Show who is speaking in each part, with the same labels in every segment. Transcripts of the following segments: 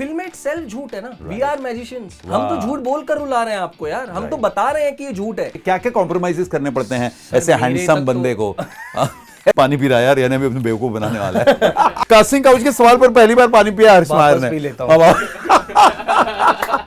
Speaker 1: Film itself झूठ है ना। वी आर मैजिशियंस, हम तो झूठ बोल कर रुला रहे हैं आपको यार, हम तो बता रहे हैं कि ये झूठ है।
Speaker 2: क्या क्या कॉम्प्रोमाइजेस करने पड़ते हैं ऐसे हैंडसम बंदे को? पानी पी रहा है यार, यानी अभी अपने बेवकूफ बनाने वाला है। कास्टिंग काउच के सवाल पर पहली बार पानी पिया हर्ष मायर ने।
Speaker 1: पी लेता हूं।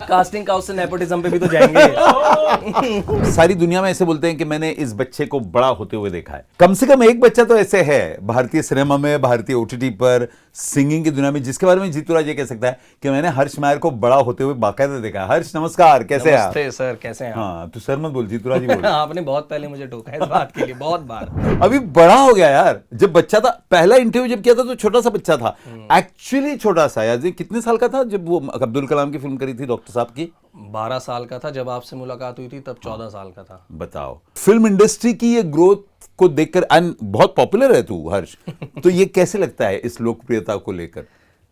Speaker 1: कास्टिंग काउच से नेपोटिज्म पे भी तो जाएंगे।
Speaker 2: सारी दुनिया में ऐसे बोलते हैं कि मैंने इस बच्चे को बड़ा होते हुए देखा है। कम से कम एक बच्चा तो ऐसे है भारतीय सिनेमा में, भारतीय ओटीटी पर, सिंगिंग की दुनिया में, जिसके बारे में जीतूराज ये कह सकता है कि मैंने हर्ष मायर को बड़ा होते हुए बाकायदा देखा है। हर्ष नमस्कार, कैसे हैं आप?
Speaker 1: नमस्ते सर, कैसे हैं आप?
Speaker 2: हाँ, तू सर मत बोल, जीतूराज ही बोल।
Speaker 1: आपने बहुत पहले मुझे टोका है इस बात के लिए, बहुत बार।
Speaker 2: अभी बड़ा हो गया यार। जब बच्चा था, पहला इंटरव्यू जब किया था तो छोटा सा बच्चा था, एक्चुअली छोटा सा यार। कितने साल का था जब वो अब्दुल कलाम की फिल्म करी थी डॉक्टर साहब की?
Speaker 1: 12 साल का था जब आपसे मुलाकात हुई थी, तब 14 साल का था।
Speaker 2: बताओ, फिल्म इंडस्ट्री की ये ग्रोथ को देखकर, एंड बहुत पॉपुलर है तू हर्ष, तो ये कैसे लगता है इस लोकप्रियता को लेकर?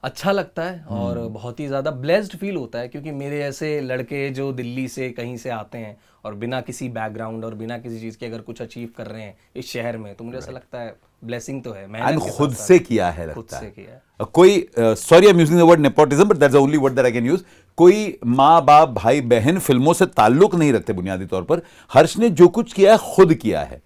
Speaker 1: अच्छा लगता है और बहुत ही ज़्यादा ब्लेस्ड फील होता है, क्योंकि मेरे ऐसे लड़के जो दिल्ली से कहीं से आते हैं और बिना किसी बैकग्राउंड और बिना किसी चीज़ के अगर कुछ अचीव कर रहे हैं इस शहर में, तो मुझे ऐसा लगता है ब्लेसिंग तो है। मैंने
Speaker 2: खुद से किया है, लगता
Speaker 1: खुद से किया है।
Speaker 2: कोई sorry I am using the word nepotism, but that's the only word that I can use. कोई माँ बाप भाई बहन फिल्मों से ताल्लुक नहीं रखते बुनियादी तौर पर। हर्ष ने जो कुछ किया है खुद किया है।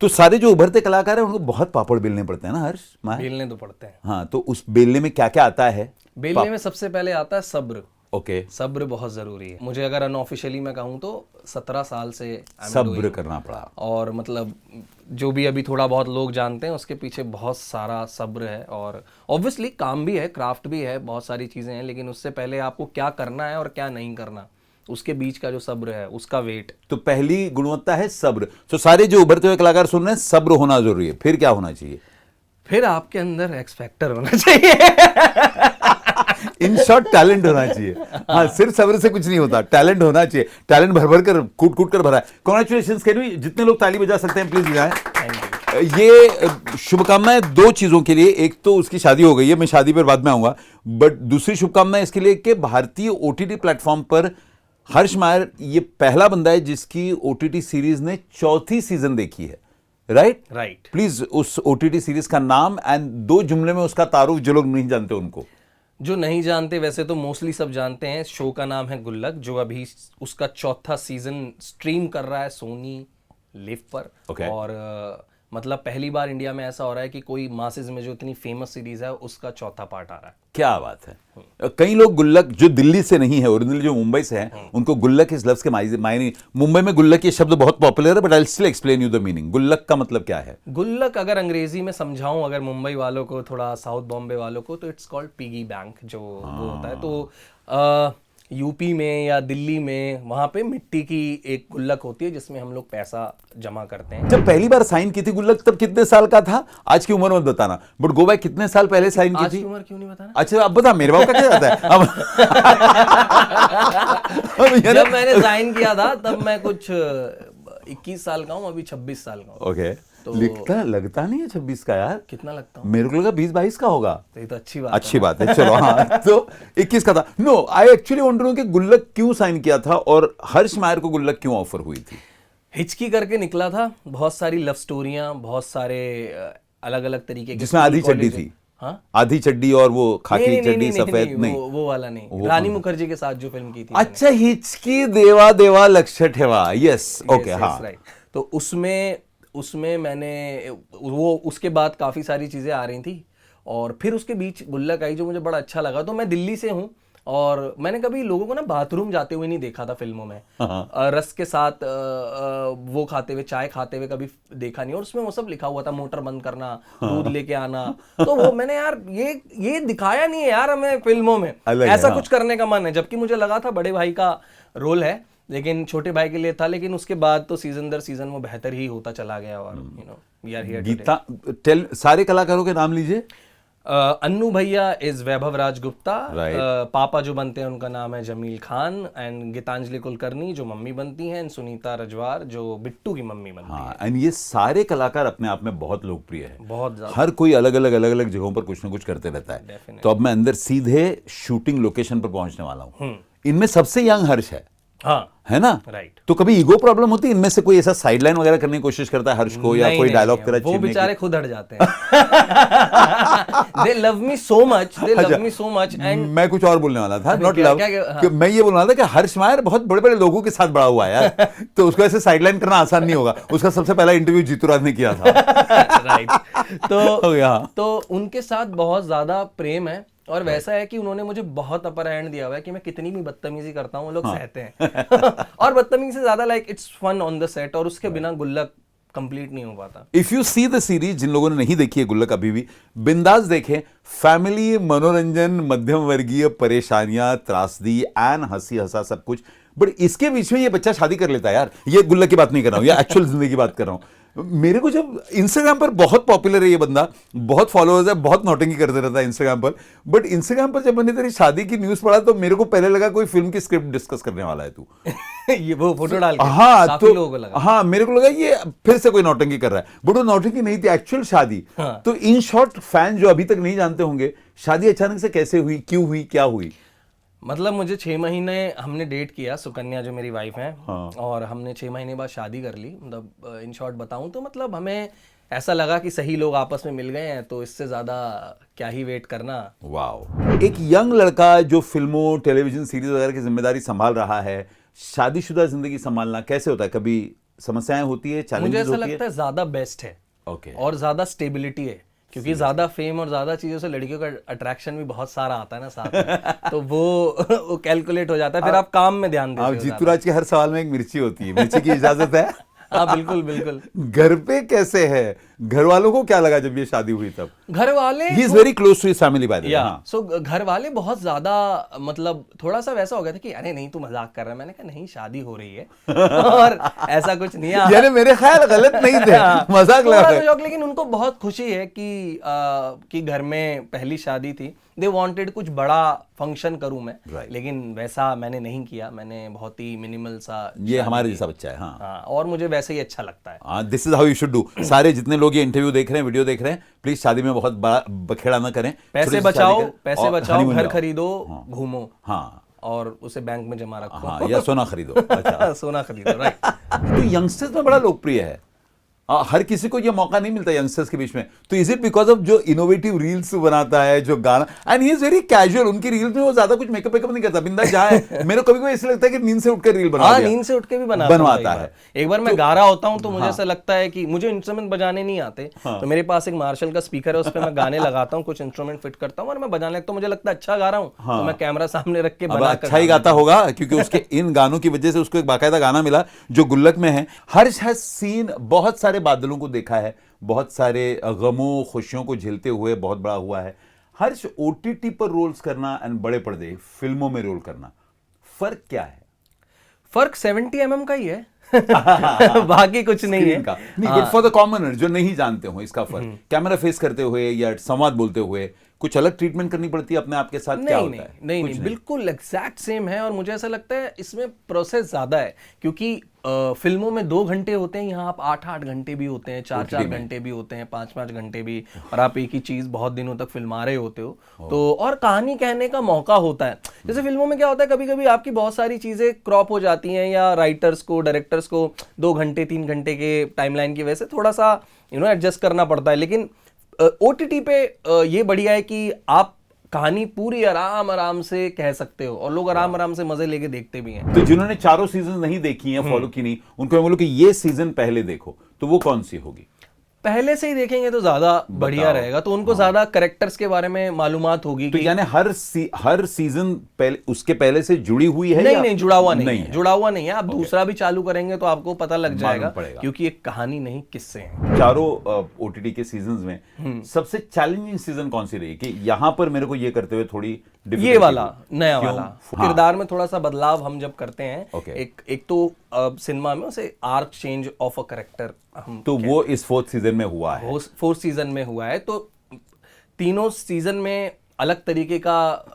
Speaker 2: तो सारे जो उभरते कलाकार हैं उनको बहुत पापड़ बेलने पड़ते हैं ना हर्ष?
Speaker 1: बेलने तो पड़ते हैं।
Speaker 2: हाँ, तो उस बेलने में क्या क्या आता है?
Speaker 1: बेलने में सबसे पहले आता है सब्र।
Speaker 2: ओके,
Speaker 1: सब्र बहुत जरूरी है। मुझे अगर अनऑफिशियली मैं कहूँ तो 17 साल से
Speaker 2: सब्र करना पड़ा।
Speaker 1: और मतलब जो भी अभी थोड़ा बहुत लोग जानते हैं उसके पीछे बहुत सारा सब्र है, और ऑब्वियसली काम भी है, क्राफ्ट भी है, बहुत सारी चीजें हैं, लेकिन उससे पहले आपको क्या करना है और क्या नहीं करना, उसके बीच का जो सब्र है, उसका वेट।
Speaker 2: तो पहली गुणवत्ता है सब्र। तो सारे जो उभरते हुए कलाकार सुन रहे हैं, सब्र होना जरूरी है। फिर क्या होना चाहिए?
Speaker 1: फिर आपके अंदर एक्स फैक्टर होना चाहिए।
Speaker 2: इन शॉर्ट टैलेंट होना चाहिए। हाँ, सिर्फ सब्र से कुछ नहीं होता, टैलेंट होना चाहिए। टैलेंट भर भर कर, कूट कूट कर भरा है। कॉन्ग्रेचुलेशंस। कैन वी, जितने लोग ताली बजा सकते हैं प्लीज बजाएं। ये शुभकामनाएं दो चीजों के लिए। एक तो उसकी शादी हो गई है, मैं शादी पर बाद में आऊंगा, बट दूसरी शुभकामनाएं इसके लिए कि भारतीय ओटीटी प्लेटफॉर्म पर हर्ष मायर ये पहला बंदा है जिसकी ओटीटी सीरीज ने 4थी सीजन देखी है। राइट। प्लीज उस ओटीटी सीरीज का नाम एंड 2 जुमले में उसका तारुफ, जो लोग नहीं जानते उनको।
Speaker 1: जो नहीं जानते वैसे तो मोस्टली सब जानते हैं। शो का नाम है गुल्लक, जो अभी उसका 4था सीजन स्ट्रीम कर रहा है सोनी लिव पर। और मतलब पहली बार इंडिया में ऐसा हो रहा है कि कोई मासेस में जो इतनी फेमस सीरीज है उसका 4था पार्ट आ रहा है।
Speaker 2: क्या बात है। कई लोग गुल्लक, जो दिल्ली से नहीं है, ओरिजिनली जो मुंबई से हैं, उनको गुल्लक इस लफ्ज के मायने, मुंबई में गुल्लक ये शब्द बहुत पॉपुलर है, but I will still explain you the meaning. गुल्लक का मतलब क्या है?
Speaker 1: गुल्लक अगर अंग्रेजी में समझाऊं अगर मुंबई वालों को, थोड़ा साउथ बॉम्बे वालों को, तो इट्स कॉल्ड पिगी बैंक, जो वो होता है। तो यूपी में या दिल्ली में वहां पे मिट्टी की एक गुल्लक होती है जिसमें हम लोग पैसा जमा करते हैं।
Speaker 2: जब पहली बार साइन की थी गुल्लक तब कितने साल का था? आज की उम्र मत बताना, बट गो बैक कितने साल पहले साइन की थी?
Speaker 1: आज की उम्र क्यों नहीं बताना?
Speaker 2: अच्छा, अब बता, मेरे बाप का क्या जाता है अब।
Speaker 1: जब मैंने साइन किया था तब मैं कुछ 21 साल का हूँ, अभी 26 साल का हूँ।
Speaker 2: ओके, लिखता लगता नहीं है 26 का यार।
Speaker 1: कितना लगता हूँ?
Speaker 2: मेरे को लगा 20-22 का होगा।
Speaker 1: तो ये तो
Speaker 2: अच्छी बात है। चलो, हाँ, तो 21 का था। No, I actually want to know कि गुल्लक क्यों साइन किया था और हर्ष मायर को गुल्लक क्यों ऑफर हुई थी?
Speaker 1: हिचकी करके निकला था, बहुत सारी लव स्टोरियां, बहुत सारे अलग अलग तरीके के,
Speaker 2: जिसमें आधी चड्डी थी।
Speaker 1: हाँ,
Speaker 2: आधी चड्डी और वो खाकी चड्डी सफेद नहीं,
Speaker 1: वो वाला नहीं। रानी मुखर्जी के साथ जो फिल्म की थी।
Speaker 2: अच्छा, हिचकी देवा देवा लक्ष्य ठेवा। यस, ओके, हाँ,
Speaker 1: राइट। तो उसमें मैंने वो, उसके बाद काफी सारी चीजें आ रही थी और फिर उसके बीच गुल्लक आई जो मुझे बड़ा अच्छा लगा। तो मैं दिल्ली से हूँ और मैंने कभी लोगों को ना बाथरूम जाते हुए नहीं देखा था फिल्मों में। रस के साथ वो खाते हुए, चाय खाते हुए कभी देखा नहीं। और उसमें वो सब लिखा हुआ था, मोटर बंद करना, दूध लेके आना। तो वो मैंने यार ये दिखाया नहीं है यार हमें फिल्मों में, ऐसा कुछ करने का मन है। जबकि मुझे लगा था बड़े भाई का रोल है, लेकिन छोटे भाई के लिए था। लेकिन उसके बाद तो सीजन दर सीजन वो बेहतर ही होता चला गया। और वी आर हियर
Speaker 2: गीता, सारे कलाकारों के नाम लीजिए।
Speaker 1: अन्नू भैया इज वैभव राजगुप्ता, पापा जो बनते हैं उनका नाम है जमील खान, एंड गीतांजलि कुलकर्णी जो मम्मी बनती हैं, सुनीता रजवार जो बिट्टू की मम्मी बनती है।
Speaker 2: एंड ये सारे कलाकार अपने आप में बहुत लोकप्रिय है,
Speaker 1: बहुत ज्यादा।
Speaker 2: हर कोई अलग अलग जगहों पर कुछ ना कुछ करते रहता है। तो अब मैं अंदर सीधे शूटिंग लोकेशन पर पहुंचने वाला हूँ। इनमें सबसे यंग हर्ष है।
Speaker 1: हाँ
Speaker 2: है ना?
Speaker 1: राइट।
Speaker 2: तो कभी ईगो प्रॉब्लम होती है? इनमें से कोई ऐसा साइडलाइन वगैरह करने की कोशिश करता है हर्ष को, या कोई डायलॉग तेरा
Speaker 1: वो
Speaker 2: छीनने की?
Speaker 1: बेचारे खुद हट जाते हैं। दे love me so much, they love me so much. And
Speaker 2: मैं कुछ और बोलने वाला था, नॉट
Speaker 1: क्या-
Speaker 2: लव,
Speaker 1: क्या- हाँ।
Speaker 2: कि मैं ये बोलने वाला था कि हर्ष मायर बहुत बड़े बड़े लोगों के साथ बड़ा हुआ है यार, तो उसको ऐसे साइडलाइन करना आसान नहीं होगा। उसका सबसे पहला इंटरव्यू जीतू राज ने किया था।
Speaker 1: राइट।
Speaker 2: हो
Speaker 1: तो
Speaker 2: गया।
Speaker 1: तो उनके साथ बहुत ज्यादा प्रेम है, और वैसा है कि उन्होंने मुझे बहुत अपर हैंड दिया हुआ है कि मैं कितनी भी बदतमीजी करता हूँ वो लोग सहते हैं। और बदतमीजी से ज्यादा like it's fun on the set, और उसके बिना गुल्लक कंप्लीट नहीं हो पाता।
Speaker 2: If you see the series, जिन लोगों ने नहीं देखी है गुल्लक अभी भी, बिंदास देखें। फैमिली, मनोरंजन, मध्यम वर्गीय परेशानियां, त्रासदी एंड हंसी हंसा सब कुछ, बट इसके बीच में ये बच्चा शादी कर लेता है यार। ये गुल्लक की बात नहीं कर रहा हूं, ये एक्चुअल जिंदगी की बात कर रहा हूं। मेरे को जब इंस्टाग्राम पर बहुत पॉपुलर है ये बंदा, बहुत फॉलोअर्स है, बहुत नौटंकी करते रहता है इंस्टाग्राम पर, बट इंस्टाग्राम पर जब मैंने तेरी शादी की न्यूज पढ़ा तो मेरे को पहले लगा कोई फिल्म की स्क्रिप्ट डिस्कस करने वाला है तू।
Speaker 1: ये वो फोटो डाल के
Speaker 2: हाँ,
Speaker 1: काफी लोगों को लगा।
Speaker 2: हाँ, मेरे को लगा ये फिर से कोई नौटंकी कर रहा है, बट वो नौटंकी नहीं थी, एक्चुअल शादी।
Speaker 1: हाँ।
Speaker 2: तो इन शॉर्ट, फैन जो अभी तक नहीं जानते होंगे, शादी अचानक से कैसे हुई, क्यों हुई, क्या हुई?
Speaker 1: मतलब मुझे 6 महीने हमने डेट किया, सुकन्या जो मेरी वाइफ है,
Speaker 2: हाँ।
Speaker 1: और हमने 6 महीने बाद शादी कर ली। मतलब इन शॉर्ट बताऊं तो मतलब हमें ऐसा लगा कि सही लोग आपस में मिल गए हैं, तो इससे ज्यादा क्या ही वेट करना।
Speaker 2: वाओ। एक यंग लड़का जो फिल्मों, टेलीविजन सीरीज वगैरह की जिम्मेदारी संभाल रहा है, शादीशुदा जिंदगी संभालना कैसे होता है? कभी समस्याएं होती है,
Speaker 1: मुझे
Speaker 2: चैलेंजेस
Speaker 1: ऐसा
Speaker 2: होती
Speaker 1: लगता है ज्यादा बेस्ट है,
Speaker 2: ओके।
Speaker 1: और ज्यादा स्टेबिलिटी है, क्योंकि ज्यादा फेम और ज्यादा चीजों से लड़कियों का अट्रैक्शन भी बहुत सारा आता है ना साथ में। तो वो कैलकुलेट हो जाता है, फिर आप काम में ध्यान देते
Speaker 2: अब
Speaker 1: हो
Speaker 2: जीतू राज के हर सवाल में एक मिर्ची होती है, मिर्ची की इजाजत है?
Speaker 1: हाँ बिल्कुल बिल्कुल।
Speaker 2: घर पे कैसे है? घर वालों को क्या लगा जब ये शादी हुई तब?
Speaker 1: घर वाले
Speaker 2: he is very close to his family by the way.
Speaker 1: या सो घर वाले बहुत ज्यादा, मतलब थोड़ा सा वैसा हो गया था कि अरे नहीं तू मजाक कर रहा है। मैंने कहा नहीं, शादी हो रही है और ऐसा कुछ नहीं है।
Speaker 2: यानी मेरे ख्याल गलत नहीं थे, मजाक लगा
Speaker 1: थोड़ा
Speaker 2: रहे।
Speaker 1: सा जोक, लेकिन उनको बहुत खुशी है कि घर में पहली शादी थी। दे वांटेड कुछ बड़ा फंक्शन करूं मैं,
Speaker 2: Right.
Speaker 1: लेकिन वैसा मैंने नहीं किया। मैंने बहुत ही मिनिमल सा
Speaker 2: ये हमारे जैसा बच्चा है। हाँ,
Speaker 1: हाँ, और मुझे वैसे ही अच्छा लगता है।
Speaker 2: This is how you should do. सारे जितने लोग ये इंटरव्यू देख रहे हैं, वीडियो देख रहे हैं, प्लीज शादी में बहुत बड़ा बखेड़ा ना करें।
Speaker 1: पैसे
Speaker 2: छोटी सी
Speaker 1: बचाओ,
Speaker 2: शादी करें
Speaker 1: पैसे
Speaker 2: और
Speaker 1: बचाओ,
Speaker 2: honeymoon
Speaker 1: घर
Speaker 2: जाओ।
Speaker 1: खरीदो, घूमो,
Speaker 2: हाँ
Speaker 1: और उसे बैंक में जमा रखो।
Speaker 2: हाँ, या सोना खरीदो। अच्छा,
Speaker 1: सोना खरीदो, राइट।
Speaker 2: तो यंगस्टर्स में बड़ा लोकप्रिय है। हर किसी को ये मौका नहीं मिलता यंगस्टर्स के बीच में। तो इज इट बिकॉज ऑफ जो इनोवेटिव रील्स बनाता है, जो गाना, and he is very casual. उनकी रील्स में वो ज्यादा कुछ मेकअप नहीं करता, बिंदा जहाँ है। मेरे को कभी ऐसा लगता है कि नींद से उठकर रील बना
Speaker 1: हाँ,
Speaker 2: दिया।
Speaker 1: नींद से उठ के भी
Speaker 2: बनवाता है।
Speaker 1: एक बार मैं गा रहा होता हूँ तो मुझे ऐसा लगता है कि मुझे इंस्ट्रूमेंट बजाने नहीं आते, तो मेरे पास एक मार्शल का स्पीकर है, उस पर मैं गाने लगाता हूँ, कुछ इंस्ट्रूमेंट फिट करता हूँ और मैं बजाने लगता हूँ। मुझे लगता है अच्छा गा रहा हूँ, तो मैं कैमरा सामने रख के
Speaker 2: अब
Speaker 1: बना
Speaker 2: अच्छा ही गाता होगा, क्योंकि उसके इन गानों की वजह से उसको एक बाकायदा गाना मिला जो गुल्लक में है। हर्ष हैज सीन बहुत सारे बादलों को देखा है, बहुत सारे गमों खुशियों को झेलते हुए बहुत बड़ा हुआ है। हर्ष, ओटीटी पर रोल्स करना एंड बड़े पर्दे फिल्मों में रोल करना, फर्क क्या है?
Speaker 1: फर्क 70 mm का ही है। बाकी कुछ नहीं है।
Speaker 2: नहीं, बट फॉर द कॉमनर जो नहीं जानते हो इसका फर्क, कैमरा फेस करते हुए या संवाद बोलते हुए कुछ अलग ट्रीटमेंट करनी पड़ती है अपने आप के साथ? क्या होता है?
Speaker 1: नहीं, बिल्कुल एग्जैक्ट सेम है। और मुझे ऐसा लगता है इसमें प्रोसेस ज्यादा है, क्योंकि फिल्मों में 2 घंटे होते हैं, यहाँ आप 8-8 घंटे भी होते हैं, 4-4 घंटे भी होते हैं, 5-5 घंटे भी, और आप एक ही चीज बहुत दिनों तक फिल्मा रहे होते हो, तो और कहानी कहने का मौका होता है। जैसे फिल्मों में क्या होता है, कभी कभी आपकी बहुत सारी चीजें क्रॉप हो जाती हैं, या राइटर्स को, डायरेक्टर्स को 2 घंटे 3 घंटे के टाइमलाइन की वजह से थोड़ा सा एडजस्ट करना पड़ता है। लेकिन ओटीटी पे ये बढ़िया है कि आप कहानी पूरी आराम आराम से कह सकते हो, और लोग आराम आराम से मजे लेके देखते भी हैं।
Speaker 2: तो जिन्होंने चारों सीजन नहीं देखी हैं, फॉलो की नहीं, उनको मैं बोलूं कि ये सीजन पहले देखो, तो वो कौन सी होगी?
Speaker 1: पहले से ही देखेंगे तो ज्यादा बढ़िया रहेगा, तो उनको ज्यादा कैरेक्टर्स के बारे में मालूमात होगी।
Speaker 2: तो यानी हर सीजन पहले उसके पहले से जुड़ी हुई है?
Speaker 1: नहीं, जुड़ा हुआ नहीं है, जुड़ा हुआ नहीं है। आप दूसरा भी चालू करेंगे तो आपको पता लग जाएगा, क्योंकि एक कहानी नहीं किस्से हैं।
Speaker 2: चारों ओटीटी के सीजन्स में सबसे चैलेंजिंग सीजन कौन सी रही कि यहाँ पर मेरे को ये करते हुए थोड़ी
Speaker 1: ये वाला नया वाला किरदार में थोड़ा सा बदलाव हम जब करते हैं, एक तो सिनेमा में उसे arc change of a character, हम
Speaker 2: तो वो इस 4th सीजन में हुआ है।
Speaker 1: 4th सीजन में हुआ है। तो तीनों सीजन में अलग तरीके का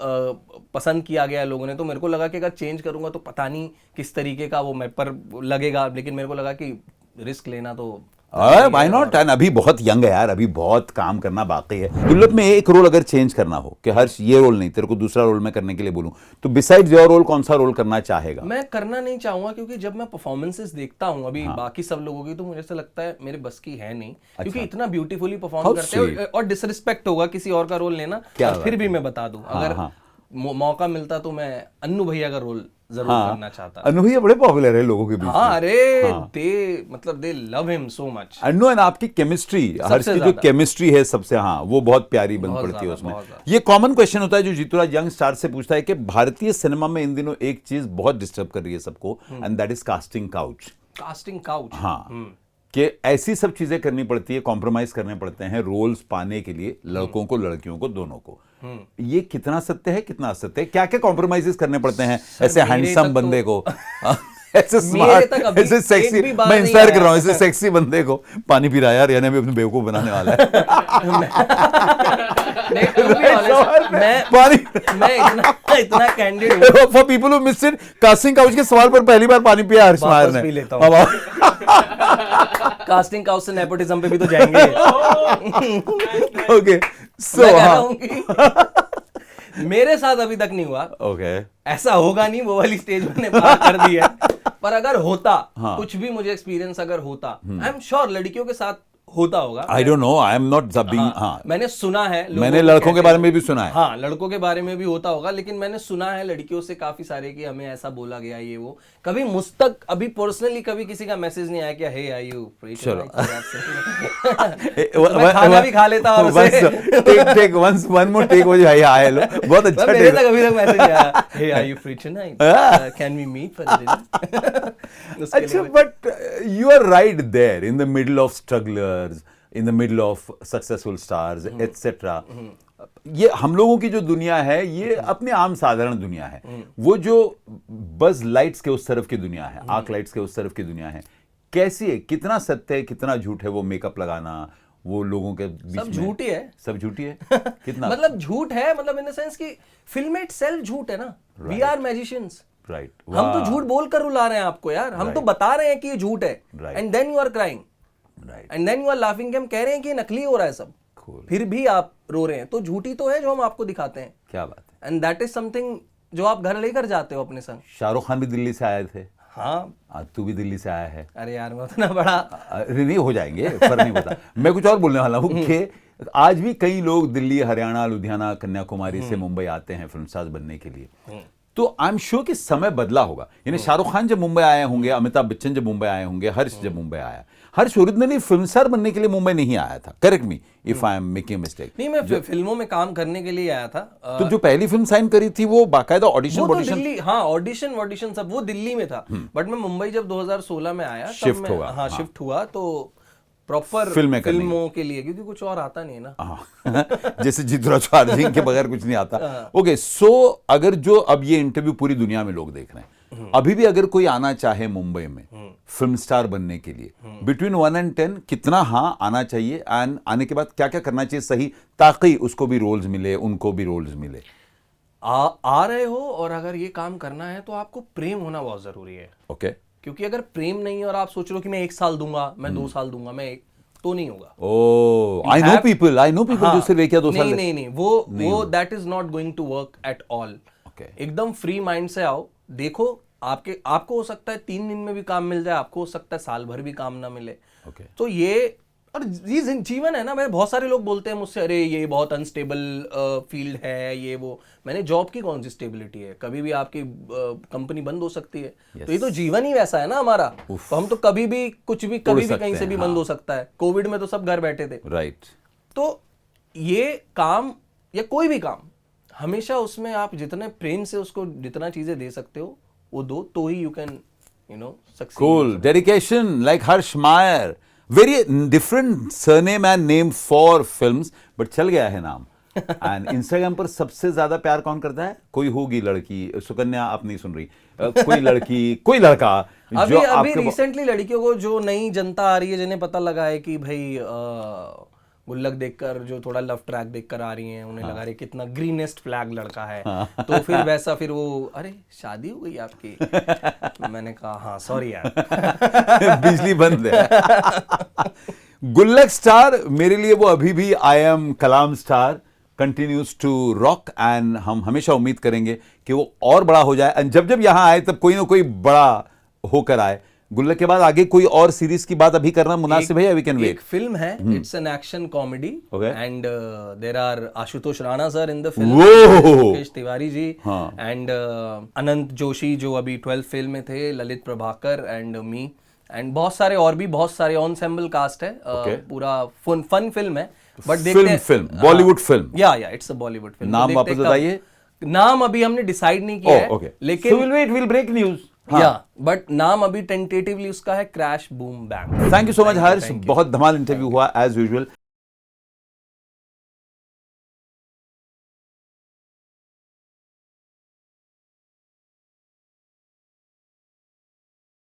Speaker 1: पसंद किया गया है लोगों ने। तो मेरे को लगा कि अगर चेंज करूंगा तो पता नहीं किस तरीके का वो मेरे पर लगेगा, लेकिन मेरे को लगा कि रिस्क लेना तो
Speaker 2: व्हाई नॉट, एंड अभी बहुत यंग है यार, अभी बहुत काम करना बाकी है। दुर्लभ में एक रोल अगर चेंज करना हो कि हर्ष ये रोल नहीं, तेरे को दूसरा रोल मैं करने के लिए बोलूं, तो बिसाइड्स योर रोल कौन सा रोल करना चाहेगा?
Speaker 1: मैं करना नहीं चाहूंगा, क्योंकि जब मैं परफॉर्मेंसेस देखता हूँ अभी बाकी सब लोगों की, तो मुझे ऐसा लगता है मेरे बस की है नहीं, क्योंकि इतना ब्यूटीफुली परफॉर्म करते हैं। और डिसरिस्पेक्ट होगा किसी और का रोल लेना, फिर भी मैं बता दूं, अगर मौका मिलता तो मैं अन्नू भैया का रोल जरूर करना चाहता।
Speaker 2: अन्नू भैया बड़े पॉपुलर है लोगों के बीच।
Speaker 1: हाँ, अरे दे love him so much.
Speaker 2: Annu and आपकी केमिस्ट्री, हर्ष की जो केमिस्ट्री है सबसे, हाँ वो बहुत प्यारी बन पड़ती है उसमें। ये कॉमन क्वेश्चन होता है जो जीतूराज यंग स्टार से पूछता है कि भारतीय सिनेमा में इन दिनों एक चीज बहुत डिस्टर्ब कर रही है सबको, and that is casting couch.
Speaker 1: Casting couch,
Speaker 2: हाँ, कि ऐसी सब चीजें करनी पड़ती है, कॉम्प्रोमाइज करने पड़ते हैं रोल्स पाने के लिए, लड़कों को लड़कियों को दोनों को। ये कितना सत्य है, कितना असत्य है? क्या क्या कॉम्प्रोमाइजेस करने पड़ते हैं ऐसे हैंडसम बंदे को, ऐसे स्मार्ट, ऐसे सेक्सी, मैं इंस्पायर कर रहा हूँ, ऐसे सेक्सी बंदे को। पानी पी रहा है यार, यानी अभी अपने बेवकूफ बनाने वाला है।
Speaker 1: मैं इतना कैंडिड हूं।
Speaker 2: For people who missed it, casting couch के सवाल पर पहली बार पानी पिया हर्ष मायर ने।
Speaker 1: कास्टिंग काउच से नेपोटिज्म पे भी तो जाएंगे।
Speaker 2: ओके, सो
Speaker 1: मेरे साथ अभी तक नहीं हुआ।
Speaker 2: ओके,
Speaker 1: ऐसा होगा नहीं, वो वाली स्टेज मैंने पार कर दी है। पर अगर होता, कुछ भी मुझे एक्सपीरियंस अगर होता, आई एम श्योर लड़कियों के साथ होता होगा।
Speaker 2: I don't know, I am not being, हाँ
Speaker 1: मैंने सुना है,
Speaker 2: मैंने लड़कों के बारे में भी सुना है।
Speaker 1: हाँ, लड़कों के बारे में भी होता होगा, लेकिन मैंने सुना है लड़कियों से काफी सारे कि हमें ऐसा बोला गया, ये वो। कभी मुझ तक अभी पर्सनली कभी किसी का मैसेज नहीं आया कि हे आर यू फ्री? चलो मैं खाना भी खा लेता हूं उससे।
Speaker 2: टेक वन मोर टेक वो हाय हेलो, बहुत अच्छा टेक।
Speaker 1: मेरे तक अभी तक मैसेज आया, hey are you free tonight, can we meet for dinner?
Speaker 2: अच्छा, but you are right there in the middle of strugglers, in the middle of successful stars, etc. ये हम लोगों की जो दुनिया है, ये अपनी आम साधारण दुनिया है। वो जो बस लाइट्स के उस तरफ की दुनिया है, आर्क लाइट्स के उस तरफ की दुनिया है, कैसी है, कितना सत्य है, कितना झूठ है? वो मेकअप लगाना, वो लोगों के बीच में
Speaker 1: सब झूठ ही है,
Speaker 2: सब झूठी है। कितना
Speaker 1: मतलब झूठ है, मतलब इन द सेंस कि फिल्म इटसेल्फ झूठ है ना। We are magicians,
Speaker 2: right?
Speaker 1: हम तो झूठ बोलकर रुला रहे हैं आपको यार, हम तो बता रहे हैं कि ये झूठ है, and then you are crying, and then you are laughing. हम कह रहे हैं कि नकली हो रहा है सब, फिर भी आप रो रहे हैं, तो झूठी तो है जो हम आपको दिखाते हैं।
Speaker 2: क्या बात है।
Speaker 1: एंड दैट इज समथिंग जो आप घर लेकर जाते हो अपने संग।
Speaker 2: शाहरुख खान भी दिल्ली से आए थे।
Speaker 1: हाँ,
Speaker 2: तू भी दिल्ली से आया है।
Speaker 1: अरे यार, मैं उतना बड़ा
Speaker 2: नहीं हो जाएंगे, फर्क नहीं पड़ता। मैं कुछ और बोलने वाला हूँ कि आज भी कई लोग दिल्ली, हरियाणा, लुधियाना, कन्याकुमारी से मुंबई आते हैं फिल्म स्टार्स बनने के लिए। तो आई एम श्योर कि समय बदला होगा। यानी शाहरुख खान जब मुंबई आए होंगे, अमिताभ बच्चन जब मुंबई आए होंगे, हर्ष जब मुंबई आया, हर्ष ओरिजिनली फिल्म स्टार बनने के लिए मुंबई नहीं आया था। Correct me if I am making mistake.
Speaker 1: नहीं, मैं फिल्मों में काम करने के लिए आया था।
Speaker 2: तो जो पहली फिल्म साइन करी थी वो बाकायदा ऑडिशन,
Speaker 1: तो दिल्ली, हाँ ऑडिशन सब वो दिल्ली में था। बट मैं मुंबई जब 2016 में आया,
Speaker 2: शिफ्ट हुआ,
Speaker 1: हाँ शिफ्ट हुआ, तो प्रॉपर फिल्मों के लिए, क्योंकि कुछ और आता नहीं है ना।
Speaker 2: जैसे जीतूराज चार्जिंग के बगैर कुछ नहीं आता। ओके, सो अगर जो अब ये इंटरव्यू पूरी दुनिया में लोग देख रहे हैं, अभी भी अगर कोई आना चाहे मुंबई में फिल्म स्टार बनने के लिए, बिटवीन 1 and 10 कितना हाँ आना चाहिए, एंड आने के बाद क्या क्या करना चाहिए सही, ताकि उसको भी रोल्स मिले, उनको भी रोल्स मिले?
Speaker 1: आ रहे हो और अगर ये काम करना है तो आपको प्रेम होना बहुत जरूरी है।
Speaker 2: ओके,
Speaker 1: क्योंकि अगर प्रेम नहीं और आप सोच रहे हो कि मैं 1 साल दूंगा, मैं 2 साल दूंगा, तो नहीं होगा।
Speaker 2: ओह, आई नो पीपल जो सिर्फ 1 या 2 साल।
Speaker 1: नहीं, वो that is not going to work at all. एकदम फ्री माइंड से आओ, देखो आपको हो सकता है 3 दिन में भी काम मिल जाए, आपको हो सकता है साल भर भी काम ना मिले। तो ये, और ये जीवन है ना। मैं बहुत सारे लोग बोलते हैं मुझसे, अरे ये बहुत अनस्टेबल फील्ड है, ये वो। मैंने जॉब की कौन सी स्टेबिलिटी है? कभी भी आपकी कंपनी बंद हो सकती है। तो ये तो जीवन ही वैसा है ना हमारा। तो हम तो कभी भी कुछ भी कभी भी कहीं से भी बंद हो सकता है। कोविड में तो सब घर बैठे थे,
Speaker 2: राइट? तो
Speaker 1: ये काम या कोई भी काम, हमेशा उसमें आप जितने प्रेम से उसको जितना चीजें दे सकते हो वो दो, तो ही you can succeed.
Speaker 2: Cool, dedication like Harsh Mayar. Very different surname and name for films, but चल गया है नाम। एंड इंस्टाग्राम पर सबसे ज्यादा प्यार कौन करता है? कोई होगी लड़की, सुकन्या आप नहीं सुन रही, कोई लड़की, कोई लड़का जो
Speaker 1: अभी रिसेंटली लड़कियों को जो नई जनता आ रही है, जिन्हें पता लगा है कि भाई गुल्लक देखकर जो थोड़ा लव ट्रैक देखकर आ रही हैं उन्हें लगा रही कितना ग्रीनेस्ट फ्लैग लड़का है, तो फिर वैसा फिर वो अरे शादी हो गई आपकी, मैंने कहा हाँ सॉरी यार
Speaker 2: बिजली बंद है। गुल्लक स्टार मेरे लिए वो अभी भी I am Kalam star continues to rock, and हम हमेशा उम्मीद करेंगे कि वो और बड़ा हो जाए, एंड जब जब यहां आए तब कोई ना कोई बड़ा होकर आए। गुल्लक के बाद आगे कोई और सीरीज की बात अभी करना मुनासिब है या वी कैन वेट?
Speaker 1: एक फिल्म है, it's an action comedy
Speaker 2: Okay.
Speaker 1: And there are Ashutosh Rana sir in the film,
Speaker 2: Whoa!
Speaker 1: Mukesh Tiwari जी
Speaker 2: हाँ.
Speaker 1: एंड अनंत जोशी जो अभी 12 फिल्म में थे, Lalit Prabhakar and me, and बहुत सारे और भी बहुत सारे ऑनसेम्बल कास्ट है।
Speaker 2: Okay.
Speaker 1: पूरा फन फिल्म है, बट देखते हैं
Speaker 2: फिल्म बॉलीवुड फिल्म।
Speaker 1: या इट्स अ बॉलीवुड फिल्म।
Speaker 2: नाम वापस बताइए।
Speaker 1: नाम अभी हमने डिसाइड नहीं किया है,
Speaker 2: ओके,
Speaker 1: लेकिन
Speaker 2: will wait, will break news.
Speaker 1: या बट नाम अभी टेंटेटिवली उसका है crash boom bang.
Speaker 2: Thank you so much Harsh, बहुत धमाल इंटरव्यू हुआ एज यूजुअल।